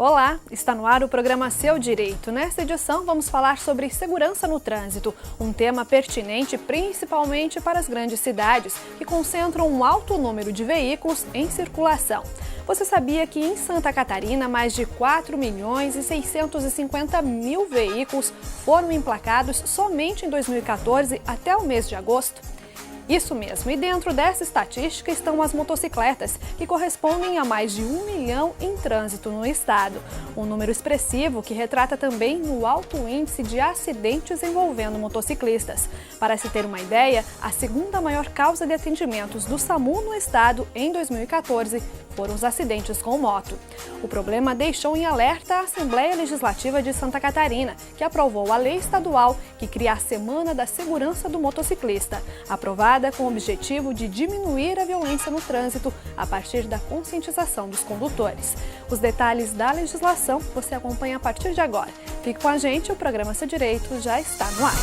Olá, está no ar o programa Seu Direito. Nesta edição vamos falar sobre segurança no trânsito, um tema pertinente principalmente para as grandes cidades, que concentram um alto número de veículos em circulação. Você sabia que em Santa Catarina mais de 4.650.000 veículos foram emplacados somente em 2014 até o mês de agosto? Isso mesmo, e dentro dessa estatística estão as motocicletas, que correspondem a mais de 1 milhão em trânsito no estado. Um número expressivo que retrata também o alto índice de acidentes envolvendo motociclistas. Para se ter uma ideia, a segunda maior causa de atendimentos do SAMU no estado em 2014 foram os acidentes com moto. O problema deixou em alerta a Assembleia Legislativa de Santa Catarina, que aprovou a lei estadual que cria a Semana da Segurança do Motociclista, aprovada com o objetivo de diminuir a violência no trânsito a partir da conscientização dos condutores. Os detalhes da legislação você acompanha a partir de agora. Fique com a gente, o programa Seu Direito já está no ar.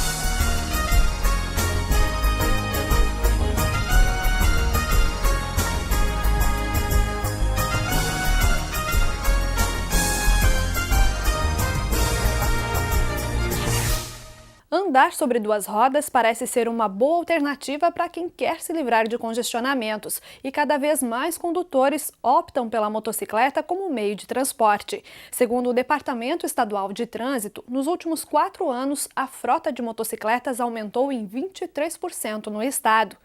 Andar sobre duas rodas parece ser uma boa alternativa para quem quer se livrar de congestionamentos e cada vez mais condutores optam pela motocicleta como meio de transporte. Segundo o Departamento Estadual de Trânsito, nos últimos 4 anos, a frota de motocicletas aumentou em 23% no estado.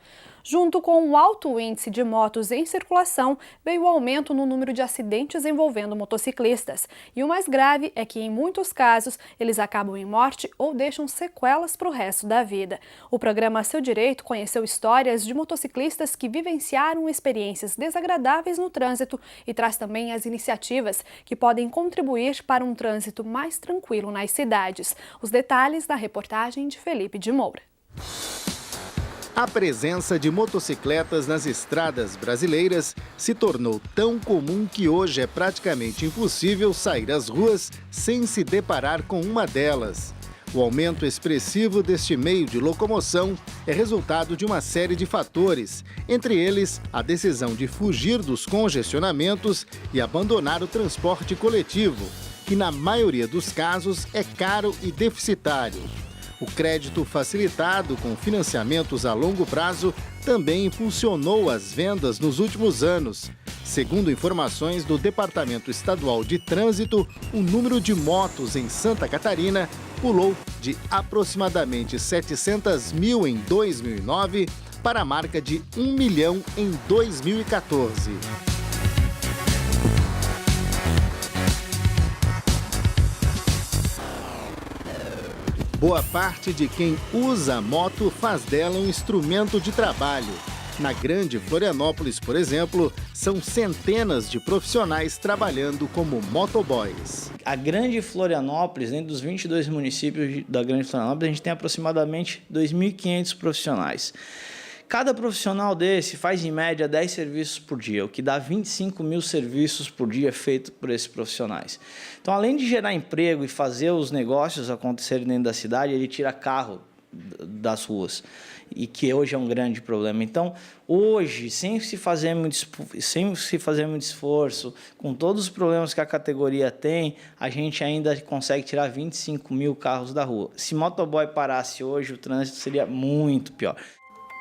Junto com o alto índice de motos em circulação, veio o aumento no número de acidentes envolvendo motociclistas. E o mais grave é que, em muitos casos, eles acabam em morte ou deixam sequelas para o resto da vida. O programa Seu Direito conheceu histórias de motociclistas que vivenciaram experiências desagradáveis no trânsito e traz também as iniciativas que podem contribuir para um trânsito mais tranquilo nas cidades. Os detalhes da reportagem de Felipe de Moura. A presença de motocicletas nas estradas brasileiras se tornou tão comum que hoje é praticamente impossível sair às ruas sem se deparar com uma delas. O aumento expressivo deste meio de locomoção é resultado de uma série de fatores, entre eles a decisão de fugir dos congestionamentos e abandonar o transporte coletivo, que na maioria dos casos é caro e deficitário. O crédito facilitado com financiamentos a longo prazo também impulsionou as vendas nos últimos anos. Segundo informações do Departamento Estadual de Trânsito, o número de motos em Santa Catarina pulou de aproximadamente 700 mil em 2009 para a marca de 1 milhão em 2014. Boa parte de quem usa a moto faz dela um instrumento de trabalho. Na Grande Florianópolis, por exemplo, são centenas de profissionais trabalhando como motoboys. A Grande Florianópolis, dentro dos 22 municípios da Grande Florianópolis, a gente tem aproximadamente 2.500 profissionais. Cada profissional desse faz, em média, 10 serviços por dia, o que dá 25 mil serviços por dia feitos por esses profissionais. Então, além de gerar emprego e fazer os negócios acontecerem dentro da cidade, ele tira carro das ruas, e que hoje é um grande problema. Então, hoje, sem se fazer muito esforço, com todos os problemas que a categoria tem, a gente ainda consegue tirar 25 mil carros da rua. Se motoboy parasse hoje, o trânsito seria muito pior.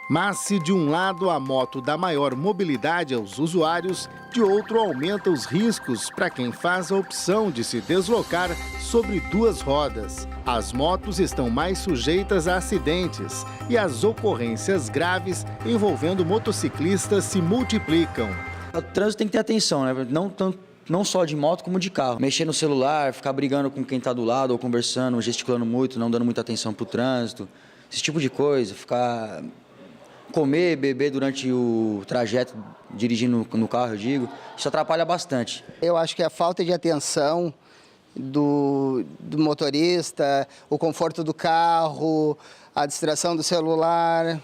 Mas se de um lado a moto dá maior mobilidade aos usuários, de outro aumenta os riscos para quem faz a opção de se deslocar sobre duas rodas. As motos estão mais sujeitas a acidentes e as ocorrências graves envolvendo motociclistas se multiplicam. O trânsito tem que ter atenção, né? Não só de moto, como de carro. Mexer no celular, ficar brigando com quem está do lado ou conversando, gesticulando muito, não dando muita atenção para o trânsito. Esse tipo de coisa, comer, beber durante o trajeto, dirigindo no carro, eu digo, isso atrapalha bastante. Eu acho que a falta de atenção do motorista, o conforto do carro, a distração do celular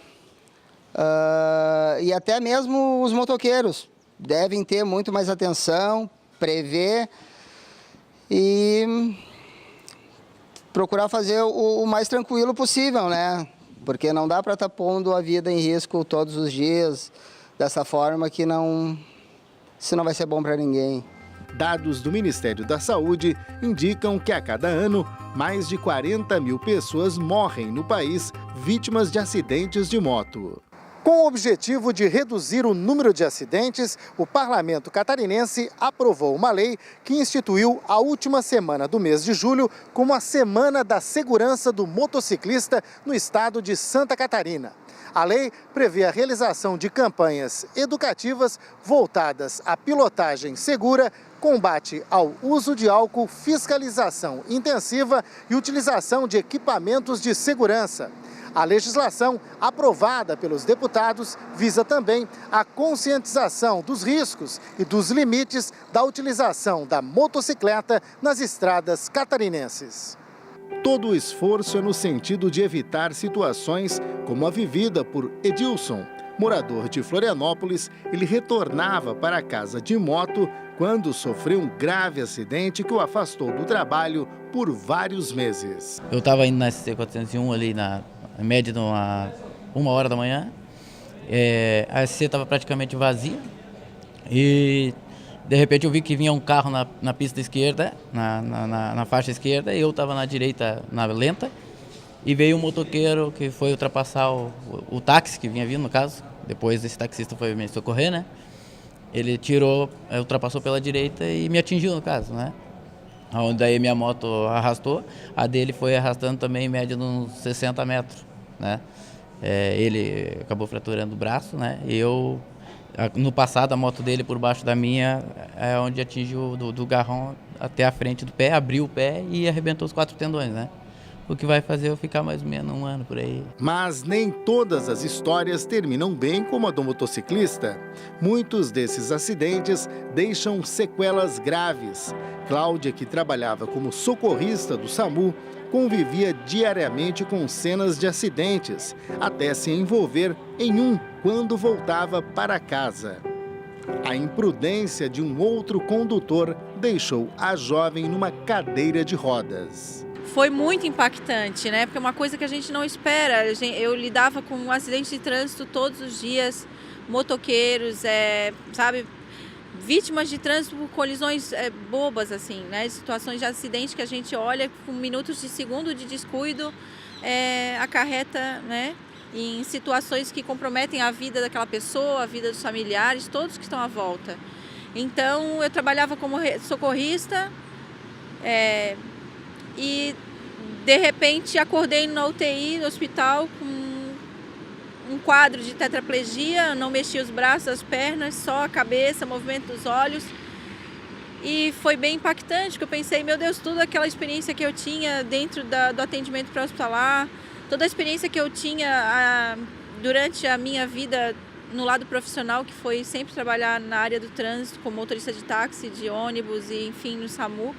e até mesmo os motoqueiros devem ter muito mais atenção, prever e procurar fazer o mais tranquilo possível, né? Porque não dá para estar pondo a vida em risco todos os dias, dessa forma que não vai ser bom para ninguém. Dados do Ministério da Saúde indicam que a cada ano, mais de 40 mil pessoas morrem no país vítimas de acidentes de moto. Com o objetivo de reduzir o número de acidentes, o Parlamento catarinense aprovou uma lei que instituiu a última semana do mês de julho como a Semana da Segurança do Motociclista no estado de Santa Catarina. A lei prevê a realização de campanhas educativas voltadas à pilotagem segura, combate ao uso de álcool, fiscalização intensiva e utilização de equipamentos de segurança. A legislação aprovada pelos deputados visa também a conscientização dos riscos e dos limites da utilização da motocicleta nas estradas catarinenses. Todo o esforço é no sentido de evitar situações como a vivida por Edilson. Morador de Florianópolis, ele retornava para casa de moto quando sofreu um grave acidente que o afastou do trabalho por vários meses. Eu estava indo na SC401 ali na média de 1h da manhã. A SC estava praticamente vazia e de repente eu vi que vinha um carro na pista esquerda, na faixa esquerda, e eu estava na direita, na lenta, e veio um motoqueiro que foi ultrapassar o táxi que vinha vindo, no caso. Depois esse taxista foi me socorrer, né? Ele ultrapassou pela direita e me atingiu, no caso, né? Onde daí minha moto arrastou, a dele foi arrastando também em média de uns 60 metros, né? Ele acabou fraturando o braço, né? E eu, no passado, a moto dele por baixo da minha, onde atingiu do garrão até a frente do pé, abriu o pé e arrebentou os 4 tendões, né? O que vai fazer eu ficar mais ou menos 1 ano por aí. Mas nem todas as histórias terminam bem como a do motociclista. Muitos desses acidentes deixam sequelas graves. Cláudia, que trabalhava como socorrista do SAMU, convivia diariamente com cenas de acidentes, até se envolver em um quando voltava para casa. A imprudência de um outro condutor deixou a jovem numa cadeira de rodas. Foi muito impactante, né? Porque é uma coisa que a gente não espera. Eu lidava com um acidente de trânsito todos os dias, motoqueiros, sabe, vítimas de trânsito por colisões bobas, assim, né? Situações de acidente que a gente olha com minutos de segundo de descuido, acarreta, né? Em situações que comprometem a vida daquela pessoa, a vida dos familiares, todos que estão à volta. Então, eu trabalhava como socorrista, e de repente acordei na UTI, no hospital, com um quadro de tetraplegia, não mexia os braços, as pernas, só a cabeça, movimento dos olhos. E foi bem impactante, porque eu pensei, meu Deus, toda aquela experiência que eu tinha dentro do atendimento pré-hospitalar, toda a experiência que eu tinha durante a minha vida no lado profissional, que foi sempre trabalhar na área do trânsito, como motorista de táxi, de ônibus e, enfim, no SAMU,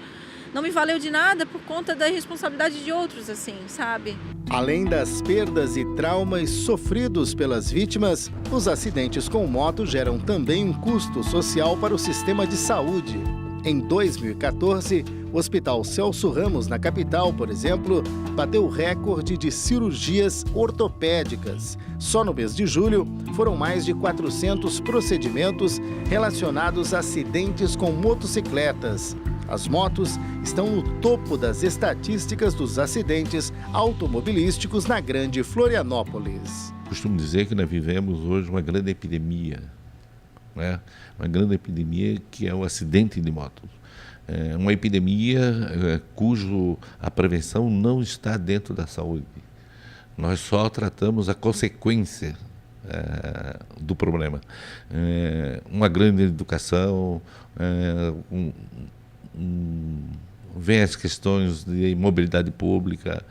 não me valeu de nada por conta da responsabilidade de outros, assim, sabe? Além das perdas e traumas sofridos pelas vítimas, os acidentes com moto geram também um custo social para o sistema de saúde. Em 2014, o Hospital Celso Ramos, na capital, por exemplo, bateu o recorde de cirurgias ortopédicas. Só no mês de julho, foram mais de 400 procedimentos relacionados a acidentes com motocicletas. As motos estão no topo das estatísticas dos acidentes automobilísticos na grande Florianópolis. Costumo dizer que nós vivemos hoje uma grande epidemia, né? Uma grande epidemia que é o acidente de motos. É uma epidemia cujo a prevenção não está dentro da saúde. Nós só tratamos a consequência do problema. Uma grande educação, vem as questões de mobilidade pública,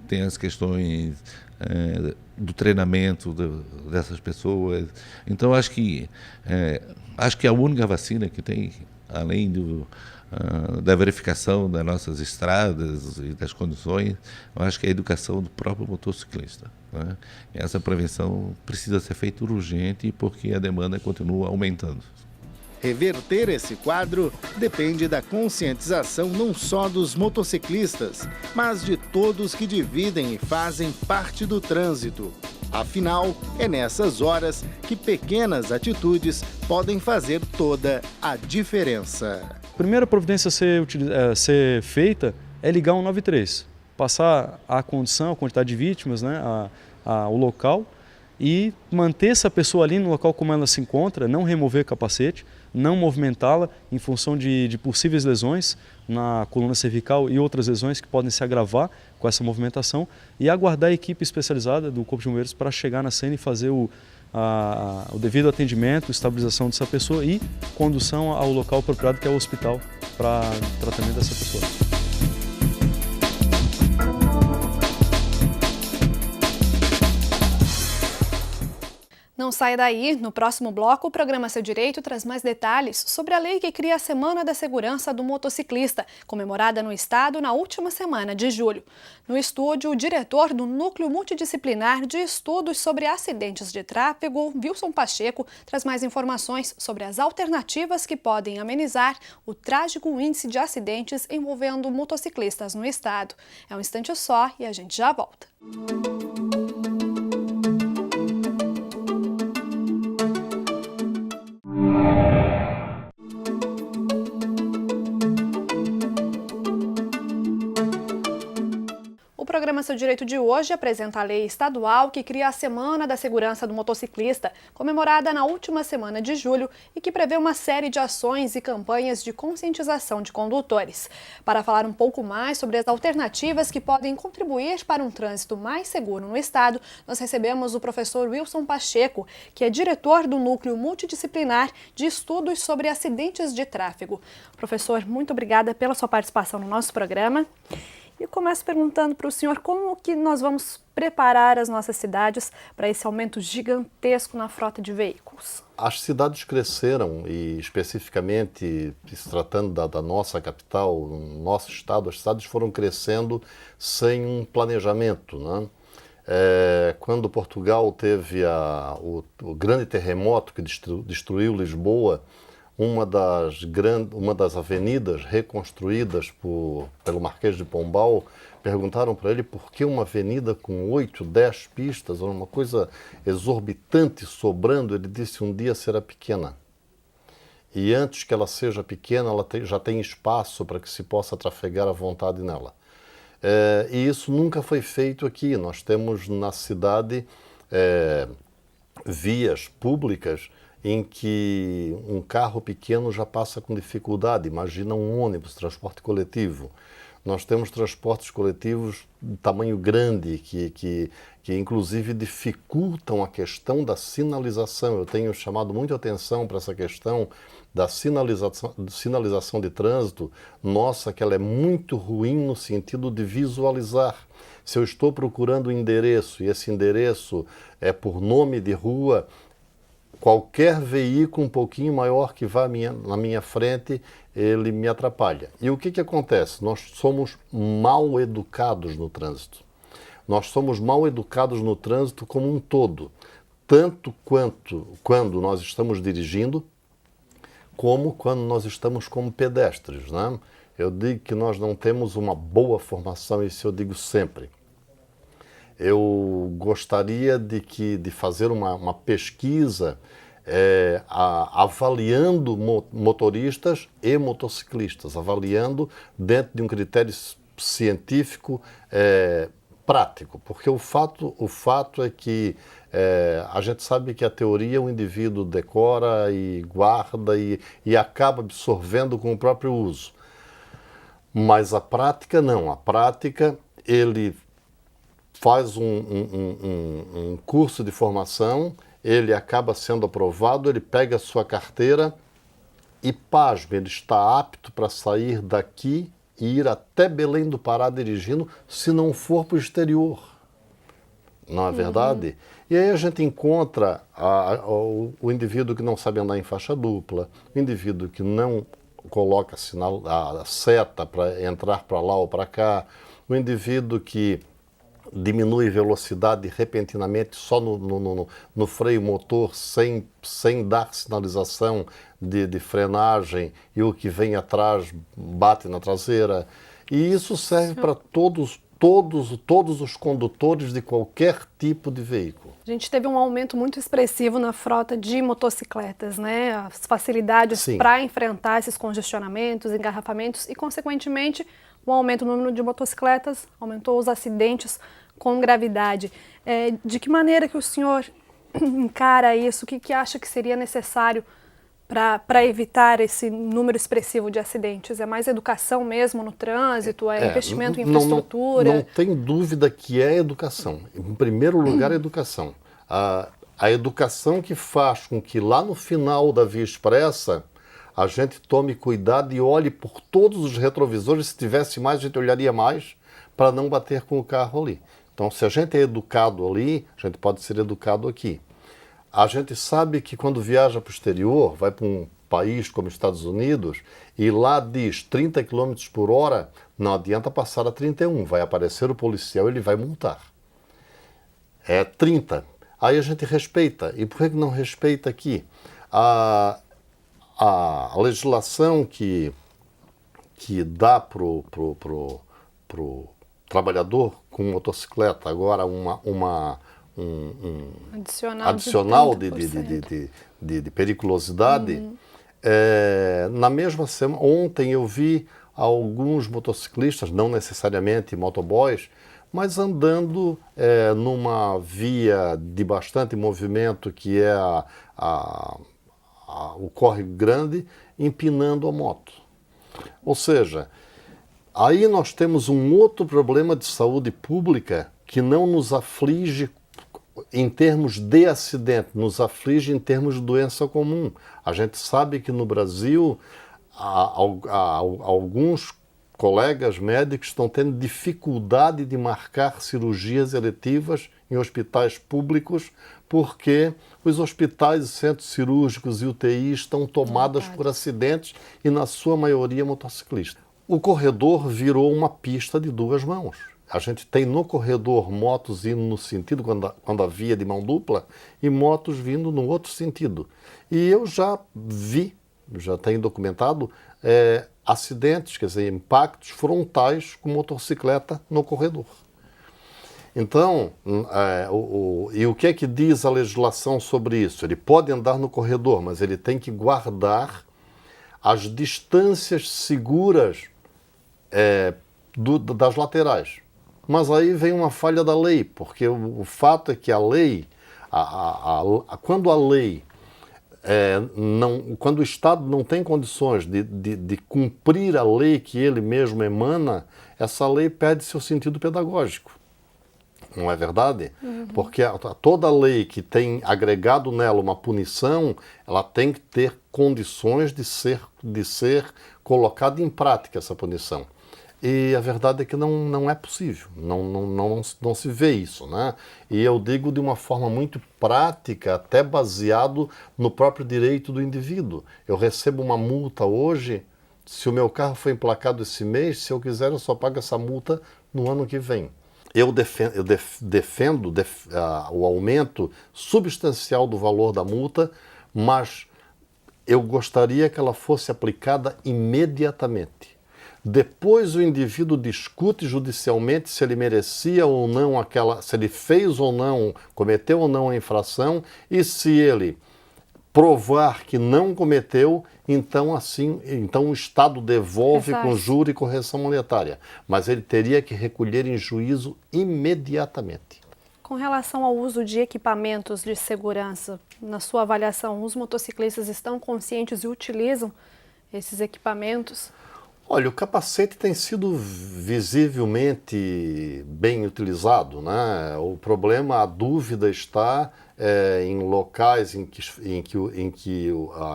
tem as questões do treinamento dessas pessoas. Então acho que a única vacina que tem, além da verificação das nossas estradas e das condições, eu acho que é a educação do próprio motociclista, né? Essa prevenção precisa ser feita urgente porque a demanda continua aumentando. Reverter esse quadro depende da conscientização não só dos motociclistas, mas de todos que dividem e fazem parte do trânsito. Afinal, é nessas horas que pequenas atitudes podem fazer toda a diferença. A primeira providência a ser feita é ligar 193, passar a condição, a quantidade de vítimas, né, o local, e manter essa pessoa ali no local como ela se encontra, não remover capacete, não movimentá-la em função de possíveis lesões na coluna cervical e outras lesões que podem se agravar com essa movimentação, e aguardar a equipe especializada do Corpo de Bombeiros para chegar na cena e fazer o devido atendimento, estabilização dessa pessoa e condução ao local apropriado, que é o hospital, para tratamento dessa pessoa. Não saia daí, no próximo bloco o programa Seu Direito traz mais detalhes sobre a lei que cria a Semana da Segurança do Motociclista, comemorada no estado na última semana de julho. No estúdio, o diretor do Núcleo Multidisciplinar de Estudos sobre Acidentes de Tráfego, Wilson Pacheco, traz mais informações sobre as alternativas que podem amenizar o trágico índice de acidentes envolvendo motociclistas no estado. É um instante só e a gente já volta. O programa Seu Direito de hoje apresenta a lei estadual que cria a Semana da Segurança do Motociclista, comemorada na última semana de julho e que prevê uma série de ações e campanhas de conscientização de condutores. Para falar um pouco mais sobre as alternativas que podem contribuir para um trânsito mais seguro no estado, nós recebemos o professor Wilson Pacheco, que é diretor do Núcleo Multidisciplinar de Estudos sobre Acidentes de Tráfego. Professor, muito obrigada pela sua participação no nosso programa. E começo perguntando para o senhor como que nós vamos preparar as nossas cidades para esse aumento gigantesco na frota de veículos. As cidades cresceram e, especificamente, se tratando da nossa capital, no nosso estado, as cidades foram crescendo sem um planejamento, né? Quando Portugal teve o grande terremoto que destruiu Lisboa, uma das avenidas reconstruídas pelo Marquês de Pombal, perguntaram para ele por que uma avenida com 8, 10 pistas, uma coisa exorbitante sobrando. Ele disse: um dia será pequena. E antes que ela seja pequena, ela já tem espaço para que se possa trafegar à vontade nela. E isso nunca foi feito aqui. Nós temos na cidade vias públicas em que um carro pequeno já passa com dificuldade. Imagina um ônibus, transporte coletivo. Nós temos transportes coletivos de tamanho grande que inclusive dificultam a questão da sinalização. Eu tenho chamado muito atenção para essa questão da sinalização de trânsito. Nossa, que ela é muito ruim no sentido de visualizar. Se eu estou procurando um endereço e esse endereço é por nome de rua, qualquer veículo um pouquinho maior que vá na minha frente, ele me atrapalha. E o que acontece? Nós somos mal educados no trânsito. Nós somos mal educados no trânsito como um todo, tanto quanto quando nós estamos dirigindo, como quando nós estamos como pedestres, né? Eu digo que nós não temos uma boa formação, isso eu digo sempre. Eu gostaria de fazer uma pesquisa avaliando motoristas e motociclistas, avaliando dentro de um critério científico prático, porque o fato é que a gente sabe que a teoria o indivíduo decora e guarda e acaba absorvendo com o próprio uso, mas a prática não. A prática, ele faz um curso de formação, ele acaba sendo aprovado, ele pega a sua carteira e, pasme, ele está apto para sair daqui e ir até Belém do Pará dirigindo, se não for para o exterior. Não é verdade? E aí a gente encontra o indivíduo que não sabe andar em faixa dupla, o indivíduo que não coloca a seta para entrar para lá ou para cá, o indivíduo que diminui velocidade repentinamente só no freio motor, sem dar sinalização de frenagem, e o que vem atrás bate na traseira. E isso serve para todos os condutores de qualquer tipo de veículo. A gente teve um aumento muito expressivo na frota de motocicletas, né? As facilidades para enfrentar esses congestionamentos, engarrafamentos e, consequentemente, o aumento no número de motocicletas aumentou os acidentes com gravidade. De que maneira que o senhor encara isso? O que acha que seria necessário para evitar esse número expressivo de acidentes? É mais educação mesmo no trânsito? É investimento em infraestrutura? Não tem dúvida que é educação. Em primeiro lugar, a educação. A educação que faz com que lá no final da via expressa a gente tome cuidado e olhe por todos os retrovisores. Se tivesse mais, a gente olharia mais para não bater com o carro ali. Então, se a gente é educado ali, a gente pode ser educado aqui. A gente sabe que quando viaja para o exterior, vai para um país como os Estados Unidos, e lá diz 30 km por hora, não adianta passar a 31, vai aparecer o policial e ele vai multar. É 30. Aí a gente respeita. E por que não respeita aqui? A legislação que dá para o trabalhador com motocicleta agora adicional de periculosidade. Na mesma semana, ontem eu vi alguns motociclistas, não necessariamente motoboys, mas andando numa via de bastante movimento, que é o córrego grande, empinando a moto. Ou seja, aí nós temos um outro problema de saúde pública que não nos aflige em termos de acidente, nos aflige em termos de doença comum. A gente sabe que no Brasil alguns colegas médicos estão tendo dificuldade de marcar cirurgias eletivas em hospitais públicos porque os hospitais, centros cirúrgicos e UTI estão tomados por acidentes e, na sua maioria, motociclistas. O corredor virou uma pista de duas mãos. A gente tem no corredor motos indo no sentido, quando a via de mão dupla, e motos vindo no outro sentido. E eu já vi, já tenho documentado, acidentes, quer dizer, impactos frontais com motocicleta no corredor. Então, e o que é que diz a legislação sobre isso? Ele pode andar no corredor, mas ele tem que guardar as distâncias seguras das laterais. Mas aí vem uma falha da lei, porque o fato é que a lei, quando a lei, quando o Estado não tem condições de cumprir a lei que ele mesmo emana, essa lei perde seu sentido pedagógico. Não é verdade? Porque toda lei que tem agregado nela uma punição, ela tem que ter condições de ser colocada em prática essa punição. E a verdade é que não é possível, não se vê isso, né? E eu digo de uma forma muito prática, até baseado no próprio direito do indivíduo. Eu recebo uma multa hoje, se o meu carro foi emplacado esse mês, se eu quiser eu só pago essa multa no ano que vem. Eu defendo o aumento substancial do valor da multa, mas eu gostaria que ela fosse aplicada imediatamente. Depois o indivíduo discute judicialmente se ele merecia ou não se ele fez ou não, cometeu ou não a infração, e se ele provar que não cometeu, então o Estado devolve com juro e correção monetária. Mas ele teria que recolher em juízo imediatamente. Com relação ao uso de equipamentos de segurança, na sua avaliação, os motociclistas estão conscientes e utilizam esses equipamentos? Olha, o capacete tem sido visivelmente bem utilizado, né? O problema, a dúvida está em locais em que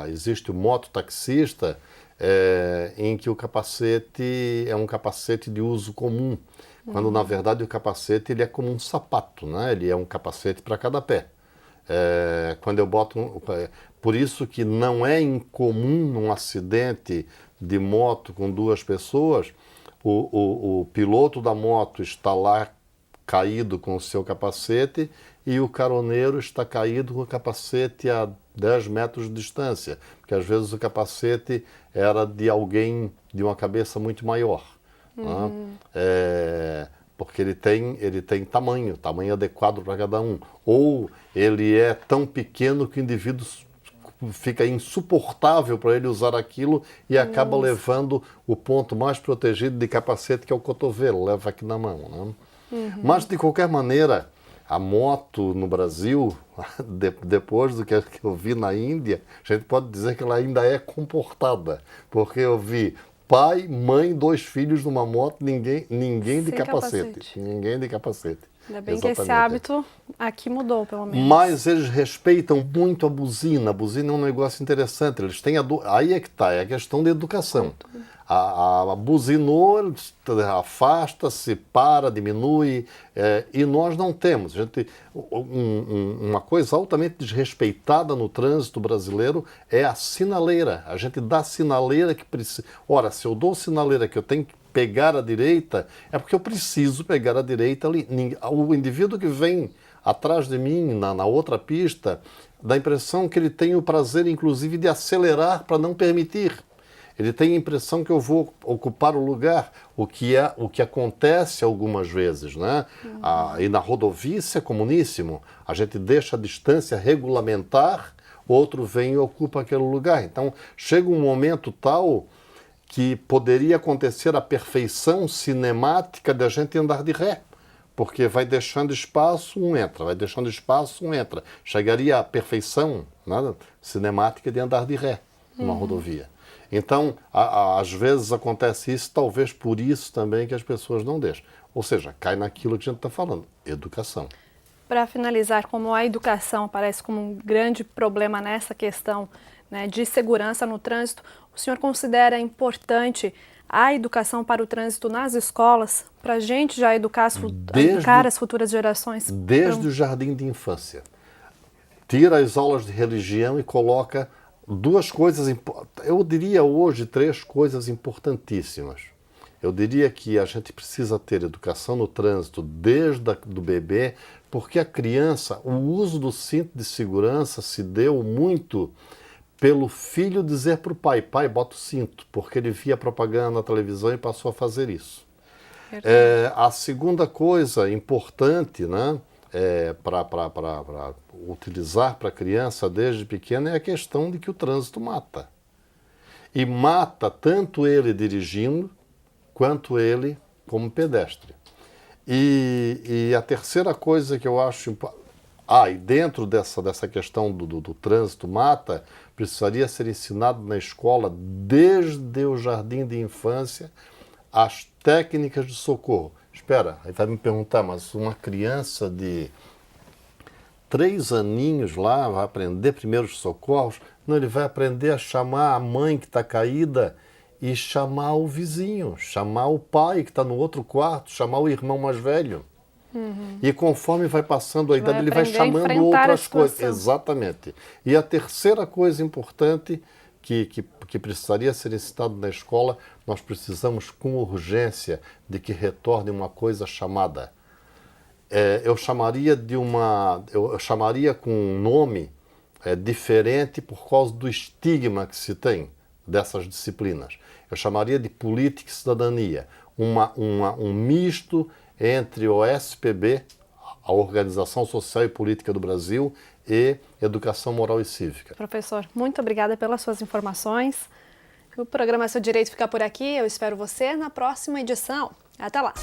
existe o mototaxista, em que o capacete é um capacete de uso comum, quando na verdade o capacete ele é como um sapato, né? Ele é um capacete para cada pé. Quando eu boto por isso que não é incomum num acidente de moto com duas pessoas, o piloto da moto está lá caído com o seu capacete e o caroneiro está caído com o capacete a 10 metros de distância, porque às vezes o capacete era de alguém de uma cabeça muito maior. Né? porque ele tem tamanho adequado para cada um. Ou ele é tão pequeno que o indivíduo fica insuportável para ele usar aquilo e acaba levando o ponto mais protegido de capacete, que é o cotovelo, leva aqui na mão, né? Mas, de qualquer maneira, a moto no Brasil, depois do que eu vi na Índia, a gente pode dizer que ela ainda é comportada, porque eu vi pai, mãe, 2 filhos numa moto, ninguém de capacete. Ninguém de capacete. Ainda bem que esse hábito aqui mudou, pelo menos. Mas eles respeitam muito a buzina. A buzina é um negócio interessante. Eles têm aí é que está, é a questão da educação. A buzinou, afasta, se para, diminui, e nós não temos. Uma coisa altamente desrespeitada no trânsito brasileiro é a sinaleira. A gente dá sinaleira que precisa. Ora, se eu dou sinaleira que eu tenho que pegar a direita, é porque eu preciso pegar a direita ali. O indivíduo que vem atrás de mim, na outra pista, dá a impressão que ele tem o prazer, inclusive, de acelerar para não permitir. Ele tem a impressão que eu vou ocupar o lugar, o que acontece algumas vezes, né? E na rodovia isso é comuníssimo. A gente deixa a distância regulamentar, outro vem e ocupa aquele lugar. Então, chega um momento tal que poderia acontecer a perfeição cinemática de a gente andar de ré. Porque vai deixando espaço, um entra, vai deixando espaço, um entra. Chegaria à perfeição, né, cinemática de andar de ré numa rodovia. Então, às vezes acontece isso, talvez por isso também que as pessoas não deixam. Ou seja, cai naquilo que a gente está falando, educação. Para finalizar, como a educação aparece como um grande problema nessa questão, né, de segurança no trânsito, o senhor considera importante a educação para o trânsito nas escolas, para a gente já educar as futuras gerações? Desde o jardim de infância. Tira as aulas de religião e coloca 2 coisas, eu diria hoje 3 coisas importantíssimas. Eu diria que a gente precisa ter educação no trânsito desde do bebê, porque a criança, o uso do cinto de segurança se deu muito pelo filho dizer para o pai, bota o cinto, porque ele via propaganda na televisão e passou a fazer isso. A segunda coisa importante, né, para utilizar para a criança desde pequena é a questão de que o trânsito mata. E mata tanto ele dirigindo, quanto ele como pedestre. E a terceira coisa que eu acho importante, e dentro dessa questão do trânsito mata, precisaria ser ensinado na escola, desde o jardim de infância, as técnicas de socorro. Espera, aí vai me perguntar, mas uma criança de 3 aninhos lá vai aprender primeiros socorros? Não, ele vai aprender a chamar a mãe que está caída e chamar o vizinho, chamar o pai que está no outro quarto, chamar o irmão mais velho. E conforme vai passando a idade, ele vai chamando outras coisas. Exatamente. E a terceira coisa importante que precisaria ser ensinado na escola, nós precisamos com urgência de que retorne uma coisa chamada. Eu chamaria com um nome diferente por causa do estigma que se tem dessas disciplinas. Eu chamaria de política e cidadania. Um misto entre o SPB, a Organização Social e Política do Brasil, e Educação Moral e Cívica. Professor, muito obrigada pelas suas informações. O programa Seu Direito fica por aqui. Eu espero você na próxima edição. Até lá!